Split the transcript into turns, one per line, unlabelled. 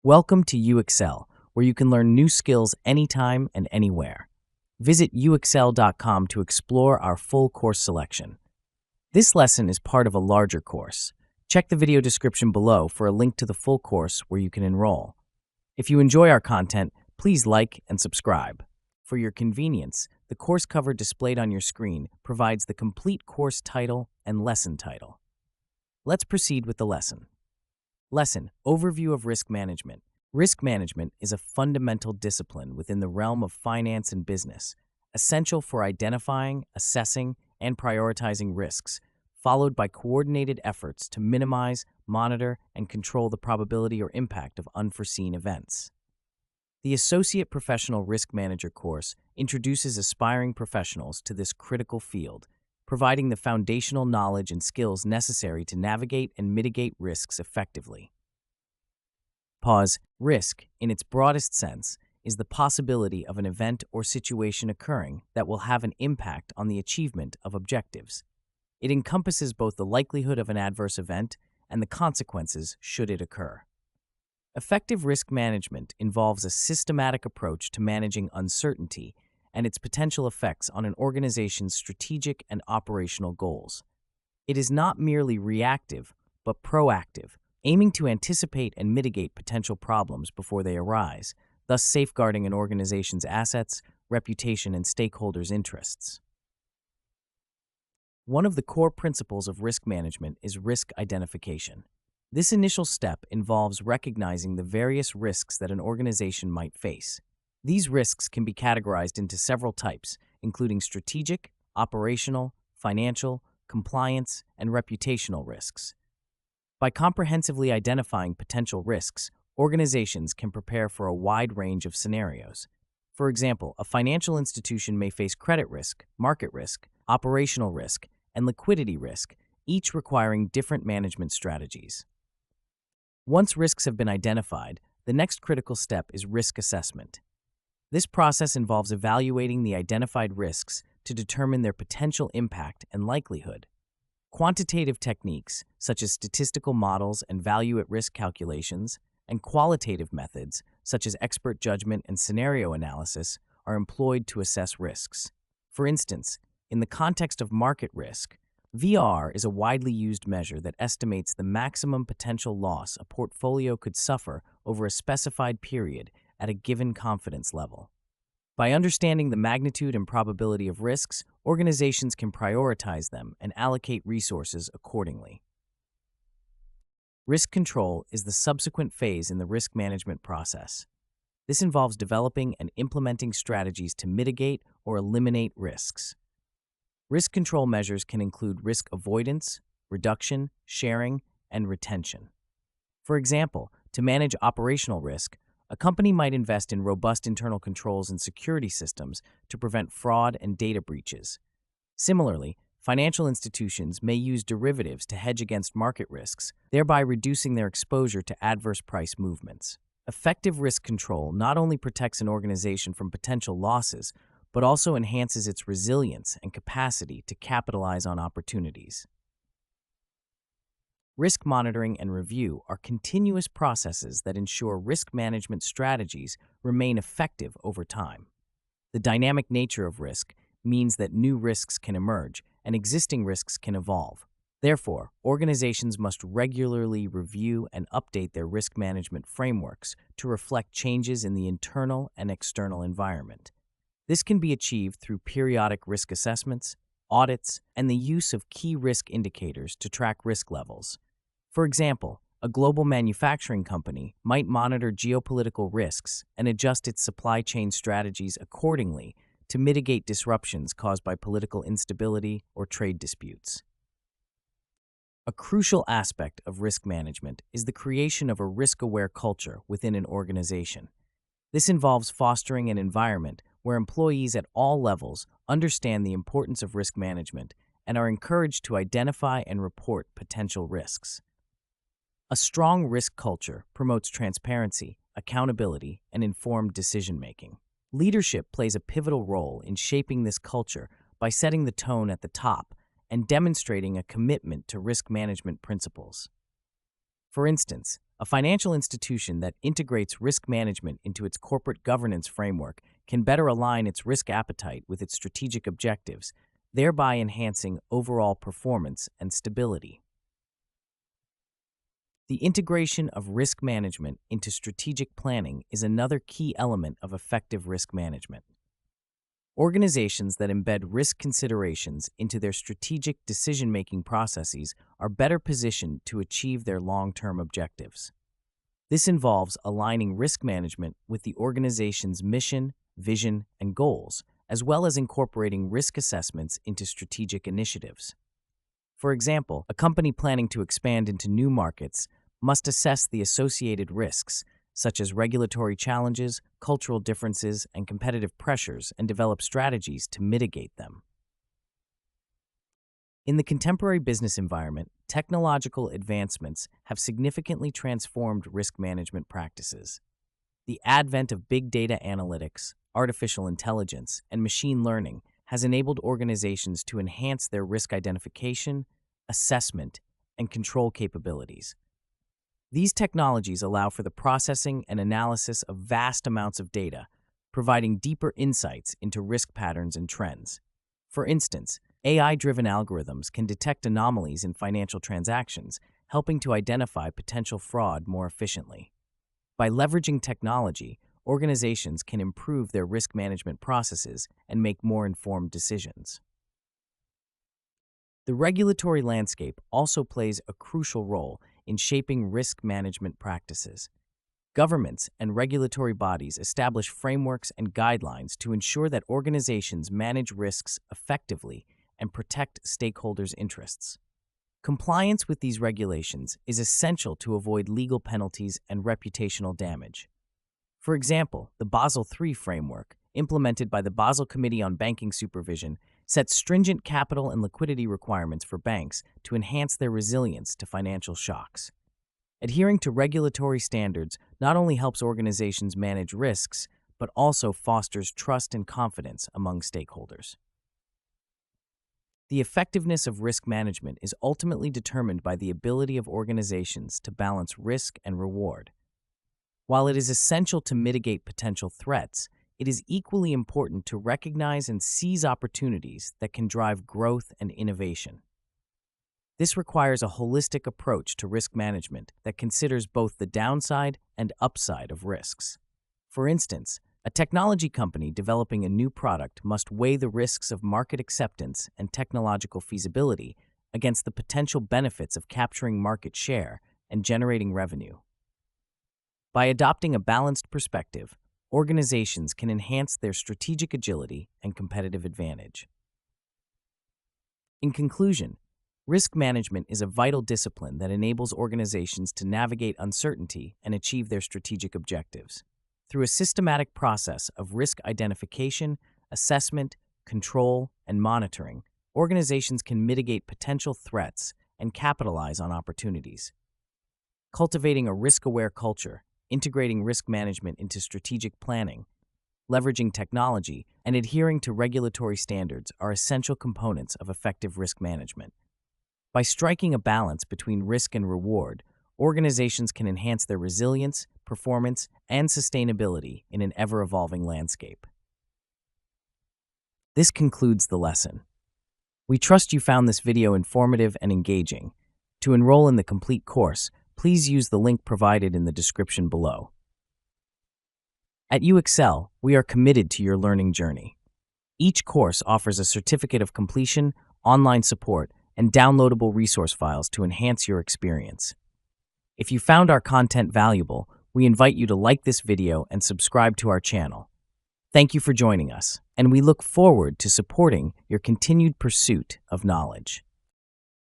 Welcome to UXL, where you can learn new skills anytime and anywhere. Visit uxl.com to explore our full course selection. This lesson is part of a larger course. Check the video description below for a link to the full course where you can enroll. If you enjoy our content, please like and subscribe. For your convenience, the course cover displayed on your screen provides the complete course title and lesson title. Let's proceed with the lesson. Lesson: Overview of Risk Management. Risk management is a fundamental discipline within the realm of finance and business, essential for identifying, assessing, and prioritizing risks, followed by coordinated efforts to minimize, monitor, and control the probability or impact of unforeseen events. The Associate Professional Risk Manager course introduces aspiring professionals to this critical field, providing the foundational knowledge and skills necessary to navigate and mitigate risks effectively. Pause. Risk, in its broadest sense, is the possibility of an event or situation occurring that will have an impact on the achievement of objectives. It encompasses both the likelihood of an adverse event and the consequences should it occur. Effective risk management involves a systematic approach to managing uncertainty and its potential effects on an organization's strategic and operational goals. It is not merely reactive, but proactive, aiming to anticipate and mitigate potential problems before they arise, thus safeguarding an organization's assets, reputation, and stakeholders' interests. One of the core principles of risk management is risk identification. This initial step involves recognizing the various risks that an organization might face. These risks can be categorized into several types, including strategic, operational, financial, compliance, and reputational risks. By comprehensively identifying potential risks, organizations can prepare for a wide range of scenarios. For example, a financial institution may face credit risk, market risk, operational risk, and liquidity risk, each requiring different management strategies. Once risks have been identified, the next critical step is risk assessment. This process involves evaluating the identified risks to determine their potential impact and likelihood. Quantitative techniques, such as statistical models and value-at-risk calculations, and qualitative methods, such as expert judgment and scenario analysis, are employed to assess risks. For instance, in the context of market risk, VR is a widely used measure that estimates the maximum potential loss a portfolio could suffer over a specified period at a given confidence level. By understanding the magnitude and probability of risks, organizations can prioritize them and allocate resources accordingly. Risk control is the subsequent phase in the risk management process. This involves developing and implementing strategies to mitigate or eliminate risks. Risk control measures can include risk avoidance, reduction, sharing, and retention. For example, to manage operational risk, a company might invest in robust internal controls and security systems to prevent fraud and data breaches. Similarly, financial institutions may use derivatives to hedge against market risks, thereby reducing their exposure to adverse price movements. Effective risk control not only protects an organization from potential losses, but also enhances its resilience and capacity to capitalize on opportunities. Risk monitoring and review are continuous processes that ensure risk management strategies remain effective over time. The dynamic nature of risk means that new risks can emerge and existing risks can evolve. Therefore, organizations must regularly review and update their risk management frameworks to reflect changes in the internal and external environment. This can be achieved through periodic risk assessments, audits, and the use of key risk indicators to track risk levels. For example, a global manufacturing company might monitor geopolitical risks and adjust its supply chain strategies accordingly to mitigate disruptions caused by political instability or trade disputes. A crucial aspect of risk management is the creation of a risk-aware culture within an organization. This involves fostering an environment where employees at all levels understand the importance of risk management and are encouraged to identify and report potential risks. A strong risk culture promotes transparency, accountability, and informed decision-making. Leadership plays a pivotal role in shaping this culture by setting the tone at the top and demonstrating a commitment to risk management principles. For instance, A financial institution that integrates risk management into its corporate governance framework can better align its risk appetite with its strategic objectives, thereby enhancing overall performance and stability. The integration of risk management into strategic planning is another key element of effective risk management. Organizations that embed risk considerations into their strategic decision-making processes are better positioned to achieve their long-term objectives. This involves aligning risk management with the organization's mission, vision, and goals, as well as incorporating risk assessments into strategic initiatives. For example, a company planning to expand into new markets must assess the associated risks, such as regulatory challenges, cultural differences, and competitive pressures, and develop strategies to mitigate them. In the contemporary business environment, technological advancements have significantly transformed risk management practices. The advent of big data analytics, artificial intelligence, and machine learning has enabled organizations to enhance their risk identification, assessment, and control capabilities. These technologies allow for the processing and analysis of vast amounts of data, providing deeper insights into risk patterns and trends. For instance, AI-driven algorithms can detect anomalies in financial transactions, helping to identify potential fraud more efficiently. By leveraging technology, organizations can improve their risk management processes and make more informed decisions. The regulatory landscape also plays a crucial role in shaping risk management practices. Governments and regulatory bodies establish frameworks and guidelines to ensure that organizations manage risks effectively and protect stakeholders' interests. Compliance with these regulations is essential to avoid legal penalties and reputational damage. For example, the Basel III framework, implemented by the Basel Committee on Banking Supervision, sets stringent capital and liquidity requirements for banks to enhance their resilience to financial shocks. Adhering to regulatory standards not only helps organizations manage risks, but also fosters trust and confidence among stakeholders. The effectiveness of risk management is ultimately determined by the ability of organizations to balance risk and reward. While it is essential to mitigate potential threats, it is equally important to recognize and seize opportunities that can drive growth and innovation. This requires a holistic approach to risk management that considers both the downside and upside of risks. For instance, a technology company developing a new product must weigh the risks of market acceptance and technological feasibility against the potential benefits of capturing market share and generating revenue. By adopting a balanced perspective, organizations can enhance their strategic agility and competitive advantage. In conclusion, risk management is a vital discipline that enables organizations to navigate uncertainty and achieve their strategic objectives. Through a systematic process of risk identification, assessment, control, and monitoring, organizations can mitigate potential threats and capitalize on opportunities. Cultivating a risk-aware culture, integrating risk management into strategic planning, leveraging technology, and adhering to regulatory standards are essential components of effective risk management. By striking a balance between risk and reward, organizations can enhance their resilience, performance, and sustainability in an ever-evolving landscape. This concludes the lesson. We trust you found this video informative and engaging. To enroll in the complete course, please use the link provided in the description below. At UExcel, we are committed to your learning journey. Each course offers a certificate of completion, online support, and downloadable resource files to enhance your experience. If you found our content valuable, we invite you to like this video and subscribe to our channel. Thank you for joining us, and we look forward to supporting your continued pursuit of knowledge.